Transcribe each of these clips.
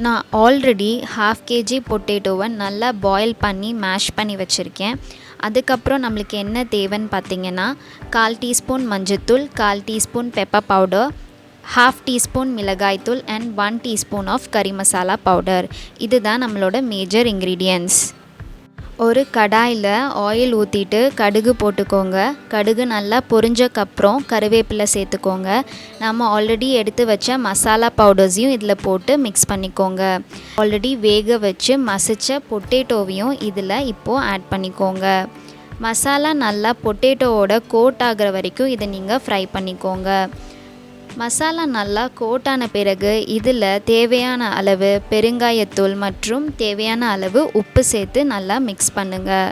நான் already 1/2 kg பொட்டேட்டோவை நல்லா boil பண்ணி மேஷ் பண்ணி வச்சுருக்கேன். அதுக்கப்புறம் நம்மளுக்கு என்ன தேவைன்னு பார்த்தீங்கன்னா 1/4 டீஸ்பூன் மஞ்சத்தூள், 1/4 டீஸ்பூன் பெப்பர் பவுடர், 1/2 டீஸ்பூன் மிளகாய்த்தூள் அண்ட் 1 டீஸ்பூன் ஆஃப் கறி மசாலா பவுடர். இதுதான் நம்மளோட மேஜர் இன்க்ரீடியன்ட்ஸ். ஒரு கடாயில் ஆயில் ஊற்றிட்டு கடுகு போட்டுக்கோங்க. கடுகு நல்லா பொரிஞ்சக்கப்புறம் கருவேப்பிலை சேர்த்துக்கோங்க. நம்ம ஆல்ரெடி எடுத்து வச்ச மசாலா பவுடர்ஸையும் இதில் போட்டு மிக்ஸ் பண்ணிக்கோங்க. ஆல்ரெடி வேக வச்சு மசித்த பொட்டேட்டோவையும் இதில் இப்போது ஆட் பண்ணிக்கோங்க. மசாலா நல்லா பொட்டேட்டோவோட கோட் ஆகிற வரைக்கும் இதை நீங்கள் ஃப்ரை பண்ணிக்கோங்க. மசாலா நல்லா கோட்டான பிறகு இதில் தேவையான அளவு பெருங்காயத்தூள் மற்றும் தேவையான அளவு உப்பு சேர்த்து நல்லா மிக்ஸ் பண்ணுங்கள்.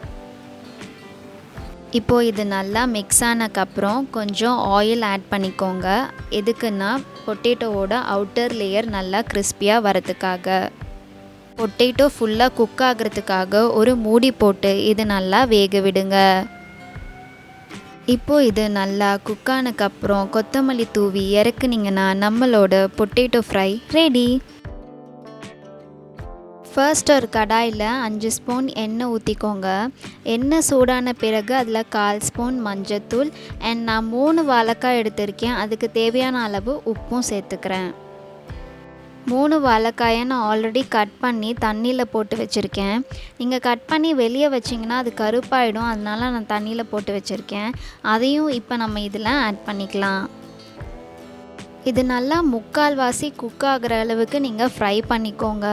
இப்போது இது நல்லா மிக்ஸ் ஆனதுக்கப்புறம் கொஞ்சம் ஆயில் ஆட் பண்ணிக்கோங்க. எதுக்குன்னா பொட்டேட்டோவோட அவுட்டர் லேயர் நல்லா கிறிஸ்பியாக வரதுக்காக. பொட்டேட்டோ ஃபுல்லாக குக் ஆகிறதுக்காக ஒரு மூடி போட்டு இது நல்லா வேக விடுங்க. இப்போது இது நல்லா குக் ஆனதுக்கப்புறம் கொத்தமல்லி தூவி இறக்குனிங்கன்னா நம்மளோட பொட்டேட்டோ ஃப்ரை ரெடி. ஃபர்ஸ்ட் ஒரு கடாயில் 5 ஸ்பூன் எண்ணெய் ஊற்றிக்கோங்க. எண்ணெய் சூடான பிறகு அதில் 1/4 ஸ்பூன் மஞ்சத்தூள் அண்ட் நான் 3 வாழைக்காய் எடுத்திருக்கேன். அதுக்கு தேவையான அளவு உப்பும் சேர்த்துக்கிறேன். 3 வாழைக்காயை நான் ஆல்ரெடி கட் பண்ணி தண்ணியில் போட்டு வச்சுருக்கேன். நீங்கள் கட் பண்ணி வெளியே வச்சிங்கன்னா அது கருப்பாயிடும், அதனால நான் தண்ணியில் போட்டு வச்சுருக்கேன். அதையும் இப்போ நம்ம இதில் ஆட் பண்ணிக்கலாம். இது நல்லா 3/4 குக் ஆகிற அளவுக்கு நீங்கள் ஃப்ரை பண்ணிக்கோங்க.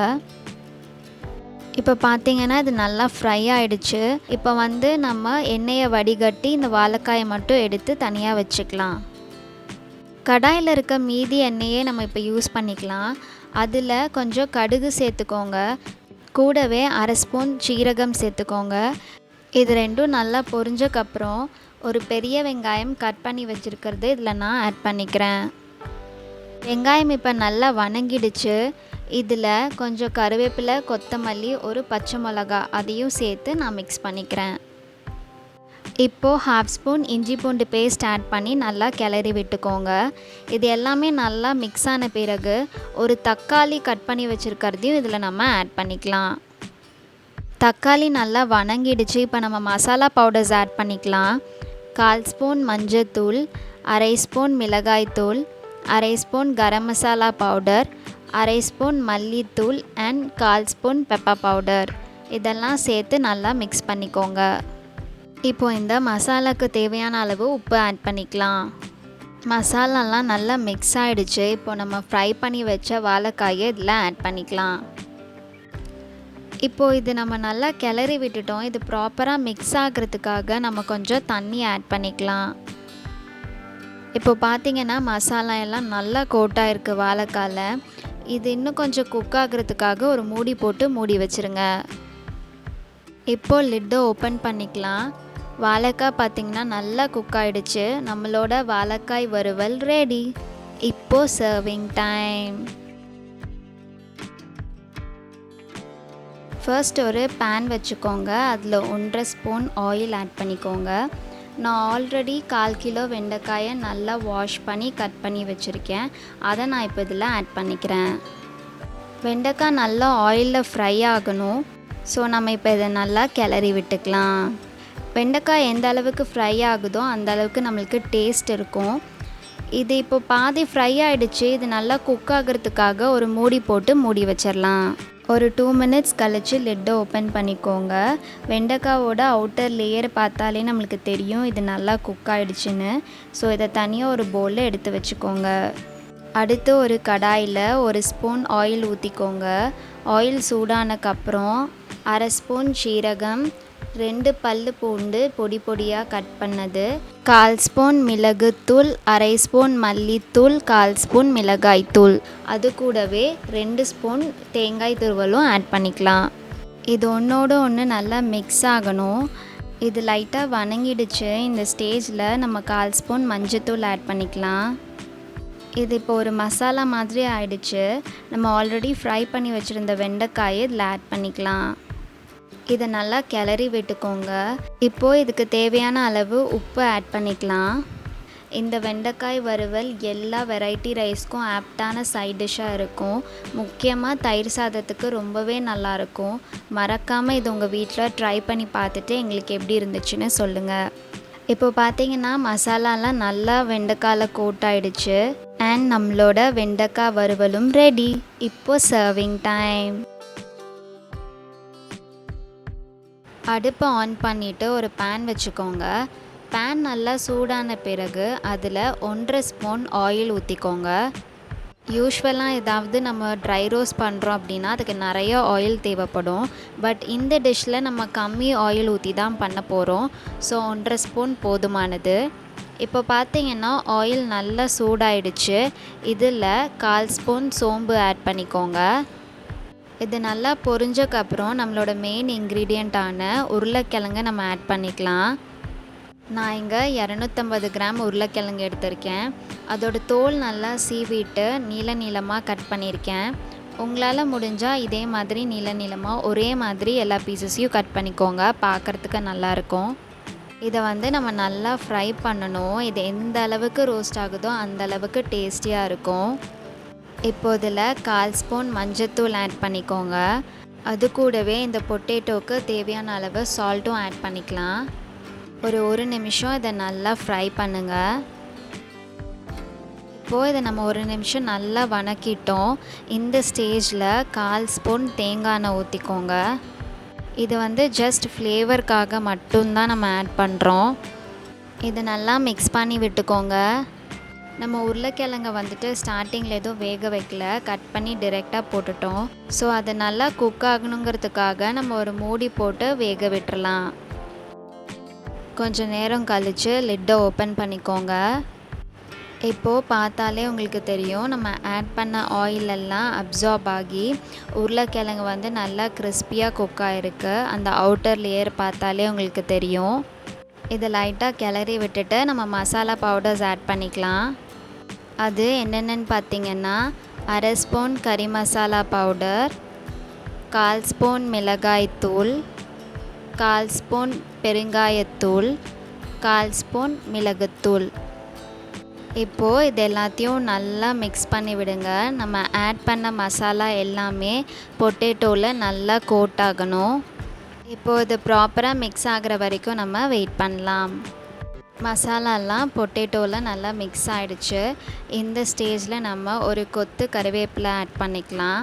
இப்போ பார்த்தீங்கன்னா இது நல்லா ஃப்ரை ஆகிடுச்சு. இப்போ நம்ம எண்ணெயை வடிகட்டி இந்த வாழைக்காயை மட்டும் எடுத்து தனியாக வச்சுக்கலாம். கடாயில் இருக்க மீதி எண்ணெயே நம்ம இப்போ யூஸ் பண்ணிக்கலாம். அதில் கொஞ்சம் கடுகு சேர்த்துக்கோங்க. கூடவே 1/2 ஸ்பூன் சீரகம் சேர்த்துக்கோங்க. இது ரெண்டும் நல்லா பொரிஞ்சக்கப்புறம் ஒரு பெரிய வெங்காயம் கட் பண்ணி வச்சுருக்கிறது இதில் நான் ஆட் பண்ணிக்கிறேன். வெங்காயம் இப்போ நல்லா வணங்கிடுச்சு. இதில் கொஞ்சம் கருவேப்பிலை, கொத்தமல்லி, ஒரு பச்சை மிளகா அதையும் சேர்த்து நான் மிக்ஸ் பண்ணிக்கிறேன். இப்போது 1/2 ஸ்பூன் இஞ்சி பூண்டு பேஸ்ட் ஆட் பண்ணி நல்லா கிளறி விட்டுக்கோங்க. இது எல்லாமே நல்லா மிக்ஸ் ஆன பிறகு ஒரு தக்காளி கட் பண்ணி வச்சுருக்கிறதையும் இதில் நம்ம ஆட் பண்ணிக்கலாம். தக்காளி நல்லா வணங்கிடுச்சு. இப்போ நம்ம மசாலா பவுடர்ஸ் ஆட் பண்ணிக்கலாம். 1/4 ஸ்பூன் மஞ்சத்தூள், 1/2 ஸ்பூன் மிளகாய்த்தூள், 1/2 spoon garam masala powder, 1/2 spoon மல்லித்தூள் அண்ட் 1/4 ஸ்பூன் பெப்பர் பவுடர் இதெல்லாம் சேர்த்து நல்லா மிக்ஸ் பண்ணிக்கோங்க. இப்போ இந்த மசாலாவுக்கு தேவையான அளவு உப்பு ஆட் பண்ணிக்கலாம். மசாலாலாம் நல்லா மிக்ஸ் ஆகிடுச்சு. இப்போ நம்ம ஃப்ரை பண்ணி வச்ச வாழைக்காயை இதில் ஆட் பண்ணிக்கலாம். இப்போது இது நம்ம நல்லா கிளறி விட்டுட்டோம். இது ப்ராப்பராக மிக்ஸ் ஆகிறதுக்காக நம்ம கொஞ்சம் தண்ணி ஆட் பண்ணிக்கலாம். இப்போ பார்த்திங்கன்னா மசாலா எல்லாம் நல்லா கோட்டாக இருக்குது வாழைக்காயில். இது இன்னும் கொஞ்சம் குக் ஆகிறதுக்காக ஒரு மூடி போட்டு மூடி வச்சுருங்க. இப்போது லிட்டை ஓப்பன் பண்ணிக்கலாம். வாழைக்காய் பார்த்திங்கன்னா நல்லா குக் ஆகிடுச்சு. நம்மளோட வாழைக்காய் வறுவல் ரெடி. இப்போது சர்விங் டைம். ஃபர்ஸ்ட் ஒரு பேன் வச்சுக்கோங்க. அதில் 1/2 ஸ்பூன் ஆயில் ஆட் பண்ணிக்கோங்க. நான் ஆல்ரெடி 1/4 கிலோ வெண்டைக்காயை நல்லா வாஷ் பண்ணி கட் பண்ணி வச்சுருக்கேன். அதை நான் இப்போ இதில் ஆட் பண்ணிக்கிறேன். வெண்டைக்காய் நல்லா ஆயிலில் ஃப்ரை ஆகணும். ஸோ நம்ம இப்போ இதை நல்லா கிளறி விட்டுக்கலாம். வெண்டைக்காய் எந்த அளவுக்கு ஃப்ரை ஆகுதோ அந்த அளவுக்கு நம்மளுக்கு டேஸ்ட் இருக்கும். இது இப்போ பாதி ஃப்ரை ஆகிடுச்சு. இது நல்லா குக் ஆகிறதுக்காக ஒரு மூடி போட்டு மூடி வச்சிடலாம். ஒரு 2 மினிட்ஸ் கழித்து லிட்டை ஓப்பன் பண்ணிக்கோங்க. வெண்டைக்காவோட அவுட்டர் லேயர் பார்த்தாலே நம்மளுக்கு தெரியும் இது நல்லா குக் ஆகிடுச்சின்னு. ஸோ இதை தனியாக ஒரு பவுலில் எடுத்து வச்சுக்கோங்க. அடுத்து ஒரு கடாயில் 1 ஸ்பூன் ஆயில் ஊற்றிக்கோங்க. ஆயில் சூடானக்கப்புறம் 1/2 ஸ்பூன் சீரகம், 2 பல்லு பூண்டு பொடி பொடியாக கட் பண்ணது, 1/4 ஸ்பூன் மிளகுத்தூள், 1/2 ஸ்பூன் மல்லித்தூள், 1/4 ஸ்பூன் மிளகாய்த்தூள், அது கூடவே 2 ஸ்பூன் தேங்காய் துருவலும் ஆட் பண்ணிக்கலாம். இது ஒன்றோட ஒன்று நல்லா மிக்ஸ் ஆகணும். இது லைட்டாக வணங்கிடுச்சு. இந்த ஸ்டேஜில் நம்ம 1/4 ஸ்பூன் மஞ்சத்தூள் ஆட் பண்ணிக்கலாம். இது இப்போ ஒரு மசாலா மாதிரி ஆயிடுச்சு. நம்ம ஆல்ரெடி ஃப்ரை பண்ணி வச்சுருந்த வெண்டைக்காயை இதில் ஆட் பண்ணிக்கலாம். இதை நல்லா கிளறி விட்டுக்கோங்க. இப்போது இதுக்கு தேவையான அளவு உப்பு ஆட் பண்ணிக்கலாம். இந்த வெண்டைக்காய் வறுவல் எல்லா வெரைட்டி ரைஸ்க்கும் ஆப்டான சைட் டிஷ்ஷாக இருக்கும். முக்கியமாக தயிர் சாதத்துக்கு ரொம்பவே நல்லாயிருக்கும். மறக்காமல் இது உங்கள் வீட்டில் ட்ரை பண்ணி பார்த்துட்டு எங்களுக்கு எப்படி இருந்துச்சுன்னு சொல்லுங்கள். இப்போ பார்த்தீங்கன்னா மசாலாலாம் நல்லா வெண்டைக்காயில் கோட் ஆகிடுச்சு. அண்ட் நம்மளோட வெண்டைக்காய் வறுவலும் ரெடி. இப்போது சர்விங் டைம். அடுப்பை ஆன் பண்ணிவிட்டு ஒரு பேன் வச்சுக்கோங்க. பேன் நல்லா சூடான பிறகு அதில் 1.5 ஸ்பூன் ஆயில் ஊற்றிக்கோங்க. யூஸ்வலாக ஏதாவது நம்ம ட்ரை ரோஸ்ட் பண்ணுறோம் அப்படின்னா அதுக்கு நிறைய ஆயில் தேவைப்படும். பட் இந்த டிஷ்ஷில் நம்ம கம்மி ஆயில் ஊற்றி தான் பண்ண போகிறோம். ஸோ 1.5 ஸ்பூன் போதுமானது. இப்போ பார்த்தீங்கன்னா ஆயில் நல்லா சூடாயிடுச்சு. இதில் 1/4 ஸ்பூன் சோம்பு ஆட் பண்ணிக்கோங்க. இது நல்லா பொரிஞ்சக்கப்புறம் நம்மளோட மெயின் இன்க்ரீடியண்ட்டான உருளைக்கிழங்கை நம்ம ஆட் பண்ணிக்கலாம். நான் இங்கே 250 கிராம் உருளைக்கிழங்கு எடுத்திருக்கேன். அதோட தோல் நல்லா சீவிட்டு நீளமாக கட் பண்ணியிருக்கேன். உங்களால் முடிஞ்சால் இதே மாதிரி நீளமாக ஒரே மாதிரி எல்லா பீசஸையும் கட் பண்ணிக்கோங்க. பார்க்குறதுக்கு நல்லாயிருக்கும். இதை நம்ம நல்லா ஃப்ரை பண்ணணும். இது எந்த அளவுக்கு ரோஸ்ட் ஆகுதோ அந்த அளவுக்கு டேஸ்டியாக இருக்கும். இப்போ இதில் 1/4 ஸ்பூன் மஞ்சத்தூள் ஆட் பண்ணிக்கோங்க. அது கூடவே இந்த பொட்டேட்டோவுக்கு தேவையான அளவு சால்ட்டும் ஆட் பண்ணிக்கலாம். ஒரு நிமிஷம் இதை நல்லா ஃப்ரை பண்ணுங்கள். இப்போது இதை நம்ம 1 நிமிஷம் நல்லா வணக்கிட்டோம். இந்த ஸ்டேஜில் 1/4 ஸ்பூன் தேங்காய் எண்ணெய் ஊற்றிக்கோங்க. இது ஜஸ்ட் ஃப்ளேவருக்காக மட்டும்தான் நம்ம ஆட் பண்ணுறோம். இதை நல்லா மிக்ஸ் பண்ணி விட்டுக்கோங்க. நம்ம உருளைக்கிழங்கை ஸ்டார்டிங்கில் எதுவும் வேக வைக்கல, கட் பண்ணி டிரெக்டாக போட்டுட்டோம். ஸோ அது நல்லா குக் ஆகணுங்கிறதுக்காக நம்ம ஒரு மூடி போட்டு வேக விட்டுறலாம். கொஞ்சம் நேரம் கழித்து லிட்டை ஓப்பன் பண்ணிக்கோங்க. இப்போது பார்த்தாலே உங்களுக்கு தெரியும் நம்ம ஆட் பண்ண ஆயிலெல்லாம் அப்சார்ப் ஆகி உருளைக்கிழங்கு நல்லா கிறிஸ்பியாக குக் ஆகிருக்கு. அந்த அவுட்டர் லேயர் பார்த்தாலே உங்களுக்கு தெரியும். இதை லைட்டாக கிளறி விட்டுட்டு நம்ம மசாலா பவுடர்ஸ் ஆட் பண்ணிக்கலாம். அது என்னென்னு பார்த்தீங்கன்னா 1/2 ஸ்பூன் கறி மசாலா பவுடர், 1/4 ஸ்பூன் மிளகாய்த்தூள், 1/4 ஸ்பூன் பெருங்காயத்தூள், 1/4 ஸ்பூன் மிளகுத்தூள். இப்போது இது எல்லாத்தையும் நல்லா மிக்ஸ் பண்ணி விடுங்க. நம்ம ஆட் பண்ண மசாலா எல்லாமே பொட்டேட்டோவில் நல்லா கோட் ஆகணும். இப்போது இது ப்ராப்பராக மிக்ஸ் ஆகிற வரைக்கும் நம்ம வெயிட் பண்ணலாம். மசாலாலாம் பொட்டேட்டோவில் நல்லா மிக்ஸ் ஆகிடுச்சு. இந்த ஸ்டேஜில் நம்ம ஒரு கொத்து கறிவேப்பிலை ஆட் பண்ணிக்கலாம்.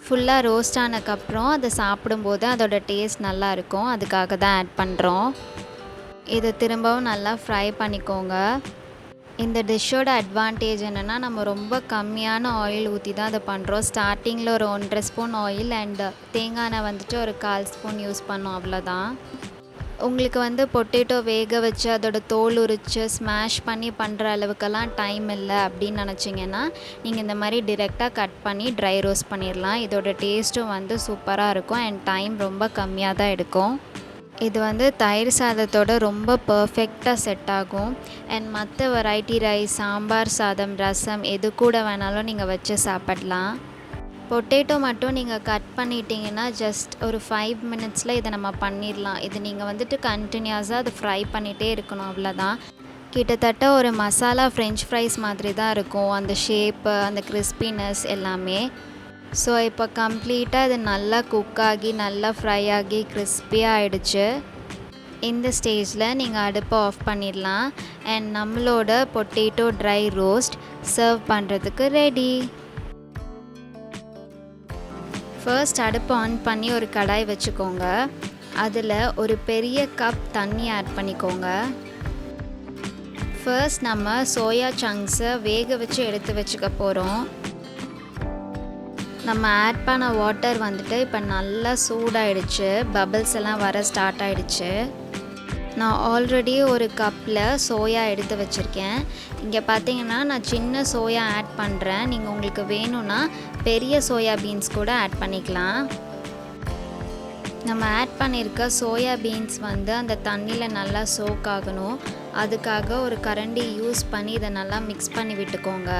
ஃபுல்லாக ரோஸ்ட் ஆனதுக்கப்புறம் அதை சாப்பிடும்போது அதோட டேஸ்ட் நல்லாயிருக்கும். அதுக்காக தான் ஆட் பண்ணுறோம். இதை திரும்பவும் நல்லா ஃப்ரை பண்ணிக்கோங்க. இந்த டிஷ்ஷோட அட்வான்டேஜ் என்னென்னா நம்ம ரொம்ப கம்மியான ஆயில் ஊற்றி தான் அதை பண்ணுறோம். ஸ்டார்டிங்கில் ஒரு 1.5 ஸ்பூன் ஆயில் அண்ட் தேங்காய் எண்ணெய் ஒரு 1/4 ஸ்பூன் யூஸ் பண்ணோம், அவ்வளோதான். உங்களுக்கு பொட்டேட்டோ வேக வச்சு அதோட தோல் உரித்து ஸ்மாஷ் பண்ணி பண்ணுற அளவுக்கெல்லாம் டைம் இல்லை அப்படின்னு நினச்சிங்கன்னா நீங்கள் இந்த மாதிரி டிரெக்டாக கட் பண்ணி ட்ரை ரோஸ்ட் பண்ணிடலாம். இதோட டேஸ்ட்டும் சூப்பராக இருக்கும் அண்ட் டைம் ரொம்ப கம்மியாக தான் எடுக்கும். இது தயிர் சாதத்தோட ரொம்ப பர்ஃபெக்டாக செட் ஆகும். அண்ட் மற்ற வெரைட்டி ரைஸ், சாம்பார் சாதம், ரசம் எது கூட வேணாலும் நீங்கள் வச்சு சாப்பிடலாம். பொட்டேட்டோ மட்டும் நீங்கள் கட் பண்ணிட்டீங்கன்னா ஜஸ்ட் ஒரு 5 மினிட்ஸில் இதை நம்ம பண்ணிடலாம். இது நீங்கள் கண்டினியூஸாக அதை ஃப்ரை பண்ணிகிட்டே இருக்கணும், அவ்வளோதான். கிட்டத்தட்ட ஒரு மசாலா ஃப்ரெஞ்ச் ஃப்ரைஸ் மாதிரி தான் இருக்கும், அந்த ஷேப்பு, அந்த கிறிஸ்பினஸ் எல்லாமே. ஸோ இப்போ கம்ப்ளீட்டாக இது நல்லா குக் ஆகி நல்லா ஃப்ரை ஆகி கிறிஸ்பியாக ஆகிடுச்சு. இந்த ஸ்டேஜில் நீங்கள் அடுப்பை ஆஃப் பண்ணிடலாம். அண்ட் நம்மளோட பொட்டேட்டோ ட்ரை ரோஸ்ட் சர்வ் பண்ணுறதுக்கு ரெடி. ஃபர்ஸ்ட் அடுப்பை ஆன் பண்ணி ஒரு கடாய் வச்சுக்கோங்க. அதில் ஒரு பெரிய கப் தண்ணி ஆட் பண்ணிக்கோங்க. ஃபர்ஸ்ட் நம்ம சோயா சங்க்ஸை வேக வச்சு எடுத்து வச்சுக்க போகிறோம். நம்ம ஆட் பண்ண வாட்டர் இப்போ நல்லா சூடாயிடுச்சு. பபிள்ஸ் எல்லாம் வர ஸ்டார்ட் ஆகிடுச்சு. நான் ஆல்ரெடி ஒரு கப்பில் சோயா எடுத்து வச்சுருக்கேன். இங்கே பார்த்தீங்கன்னா நான் சின்ன சோயா ஆட் பண்ணுறேன். நீங்கள் உங்களுக்கு வேணும்னா பெரிய சோயா பீன்ஸ் கூட ஆட் பண்ணிக்கலாம். நம்ம ஆட் பண்ணியிருக்க சோயா பீன்ஸ் அந்த தண்ணியில் நல்லா சோக் ஆகணும். அதுக்காக ஒரு கரண்டி யூஸ் பண்ணி இதை நல்லா மிக்ஸ் பண்ணி விட்டுக்கோங்க.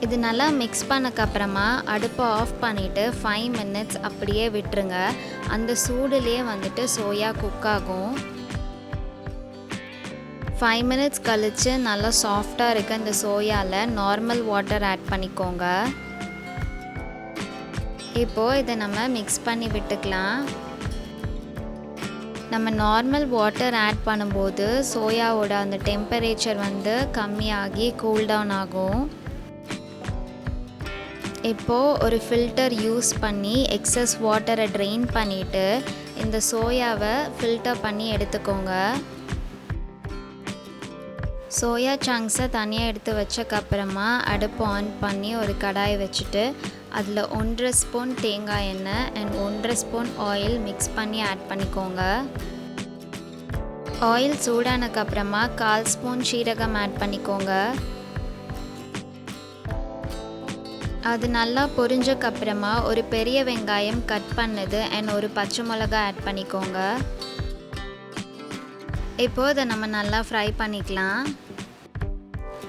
இது நல்லா மிக்ஸ் பண்ணக்கப்புறமா அடுப்பை ஆஃப் பண்ணிவிட்டு 5 மினிட்ஸ் அப்படியே விட்டுருங்க. அந்த சூடுலேயே சோயா குக் ஆகும். 5 மினிட்ஸ் கழித்து நல்லா சாஃப்டாக இருக்க இந்த சோயாவில் நார்மல் வாட்டர் ஆட் பண்ணிக்கோங்க. இப்போது இதை நம்ம மிக்ஸ் பண்ணி விட்டுக்கலாம். நம்ம நார்மல் வாட்டர் ஆட் பண்ணும்போது சோயாவோட அந்த டெம்பரேச்சர் வந்து கம்மியாகி கூல் டவுன் ஆகும். இப்போது ஒரு ஃபில்டர் யூஸ் பண்ணி எக்ஸஸ் வாட்டரை ட்ரெயின் பண்ணிவிட்டு இந்த சோயாவை ஃபில்டர் பண்ணி எடுத்துக்கோங்க. சோயா சங்க்ஸை தனியாக எடுத்து வச்சக்கப்புறமா அடுப்பு ஆன் பண்ணி ஒரு கடாய் வச்சுட்டு அதில் 1.5 ஸ்பூன் தேங்காய் எண்ணெய் அண்ட் 1.5 ஸ்பூன் ஆயில் மிக்ஸ் பண்ணி ஆட் பண்ணிக்கோங்க. ஆயில் சூடானக்கப்புறமா 1/4 ஸ்பூன் சீரகம் ஆட் பண்ணிக்கோங்க. அது நல்லா பொரிஞ்சக்கப்புறமா ஒரு பெரிய வெங்காயம் கட் பண்ணது அண்ட் ஒரு பச்சை மிளகாய் ஆட் பண்ணிக்கோங்க. இப்போது இதை நம்ம நல்லா ஃப்ரை பண்ணிக்கலாம்.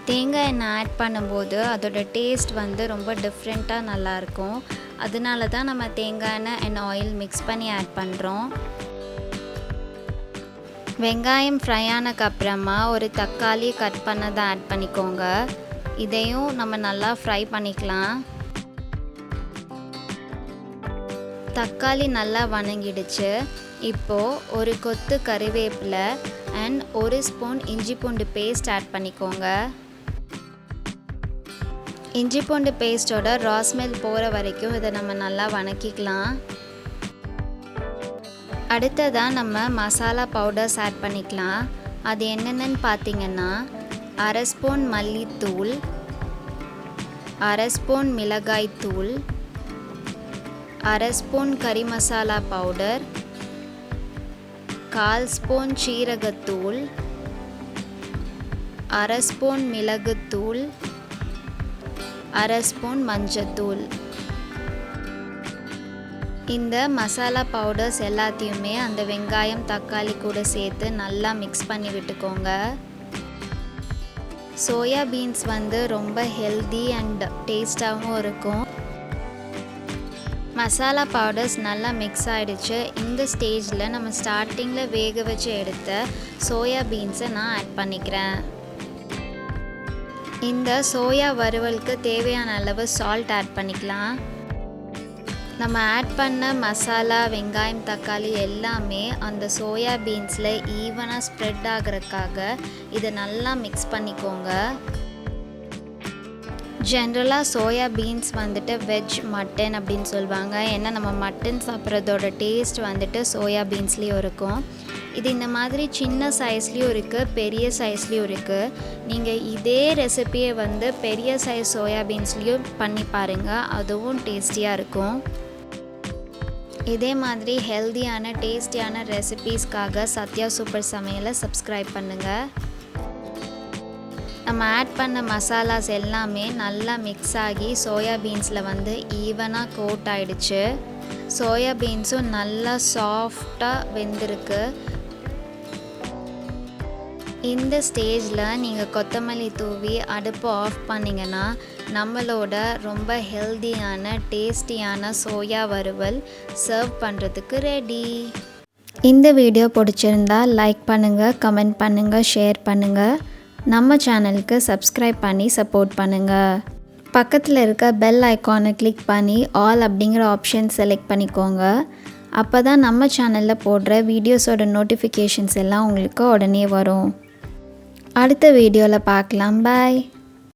தேங்காய் எண்ணெய் ஆட் பண்ணும்போது அதோட டேஸ்ட் வந்து ரொம்ப டிஃப்ரெண்ட்டாக நல்லாயிருக்கும். அதனால தான் நம்ம தேங்காய் எண்ணெய் அண்ட் ஆயில் மிக்ஸ் பண்ணி ஆட் பண்ணுறோம். வெங்காயம் ஃப்ரை ஆனக்கப்புறமா ஒரு தக்காளி கட் பண்ணதை ஆட் பண்ணிக்கோங்க. இதையும் நம்ம நல்லா ஃப்ரை பண்ணிக்கலாம். தக்காளி நல்லா வணங்கிடுச்சு. இப்போது ஒரு கொத்து கறிவேப்பிலை அண்ட் 1 ஸ்பூன் இஞ்சி பூண்டு பேஸ்ட் ஆட் பண்ணிக்கோங்க. இஞ்சி பூண்டு பேஸ்ட்டோட ரா ஸ்மெல் போகிற வரைக்கும் இதை நம்ம நல்லா வணக்கிக்கலாம். அடுத்ததாக நம்ம மசாலா பவுடர்ஸ் ஆட் பண்ணிக்கலாம். அது என்னென்னு பார்த்தீங்கன்னா 1/2 ஸ்பூன் மல்லித்தூள், 1/2 ஸ்பூன் மிளகாய் தூள், 1/2 ஸ்பூன் கறி மசாலா பவுடர், 1/4 ஸ்பூன் சீரகத்தூள், 1/2 ஸ்பூன் மிளகுத்தூள், 1/2 ஸ்பூன் மஞ்சத்தூள். இந்த மசாலா பவுடர்ஸ் எல்லாத்தையுமே அந்த வெங்காயம் தக்காளி கூட சேர்த்து நல்லா மிக்ஸ் பண்ணி விட்டுக்கோங்க. சோயா பீன்ஸ் வந்து ரொம்ப ஹெல்தி அண்ட் டேஸ்டாகவும் இருக்கும். மசாலா பவுடர்ஸ் நல்லா மிக்ஸ் ஆகிடுச்சு. இந்த ஸ்டேஜில் நம்ம ஸ்டார்டிங்கில் வேக வச்சு எடுத்த சோயா பீன்ஸை நான் ஆட் பண்ணிக்கிறேன். இந்த சோயா வறுவலுக்கு தேவையான அளவு சால்ட் ஆட் பண்ணிக்கலாம். நம்ம ஆட் பண்ண மசாலா, வெங்காயம், தக்காளி எல்லாமே அந்த சோயா பீன்ஸில் ஈவனாக ஸ்ப்ரெட் ஆகிறதுக்காக இதை நல்லா மிக்ஸ் பண்ணிக்கோங்க. ஜென்ரலாக சோயா பீன்ஸ் வந்துட்டு வெஜ் மட்டன் அப்படின்னு சொல்லுவாங்க. ஏன்னா நம்ம மட்டன் சாப்பிட்றதோட டேஸ்ட் வந்துட்டு சோயா பீன்ஸ்லேயும் இருக்கும். இது இந்த மாதிரி சின்ன சைஸ்லேயும் இருக்குது, பெரிய சைஸ்லேயும் இருக்குது. நீங்கள் இதே ரெசிபியை வந்து பெரிய சைஸ் சோயா பீன்ஸ்லேயும் பண்ணி பாருங்கள், அதுவும் டேஸ்டியாக இருக்கும். இதே மாதிரி ஹெல்தியான டேஸ்டியான ரெசிபீஸ்க்காக சத்யா சூப்பர் சமையலை சப்ஸ்கிரைப் பண்ணுங்கள். நம்ம ஆட் பண்ண மசாலாஸ் எல்லாமே நல்லா மிக்ஸ் ஆகி சோயா பீன்ஸில் வந்து ஈவனாக கோட் ஆகிடுச்சு. சோயா பீன்ஸும் நல்லா சாஃப்டாக வெந்திருக்கு. இந்த ஸ்டேஜில் நீங்கள் கொத்தமல்லி தூவி அடுப்பு ஆஃப் பண்ணிங்கன்னா நம்மளோட ரொம்ப ஹெல்தியான டேஸ்டியான சோயா வறுவல் சர்வ் பண்ணுறதுக்கு ரெடி. இந்த வீடியோ பிடிச்சிருந்தா லைக் பண்ணுங்கள், கமெண்ட் பண்ணுங்கள், ஷேர் பண்ணுங்கள். நம்ம சேனலுக்கு சப்ஸ்கிரைப் பண்ணி சப்போர்ட் பண்ணுங்கள். பக்கத்தில் இருக்க பெல் ஐக்கானை கிளிக் பண்ணி ஆல் அப்படிங்கிற ஆப்ஷன் செலக்ட் பண்ணிக்கோங்க. அப்போ தான் நம்ம சேனலில் போடுற வீடியோஸோட நோட்டிஃபிகேஷன்ஸ் எல்லாம் உங்களுக்கு உடனே வரும். அடுத்த வீடியோவில் பார்க்கலாம். பாய்.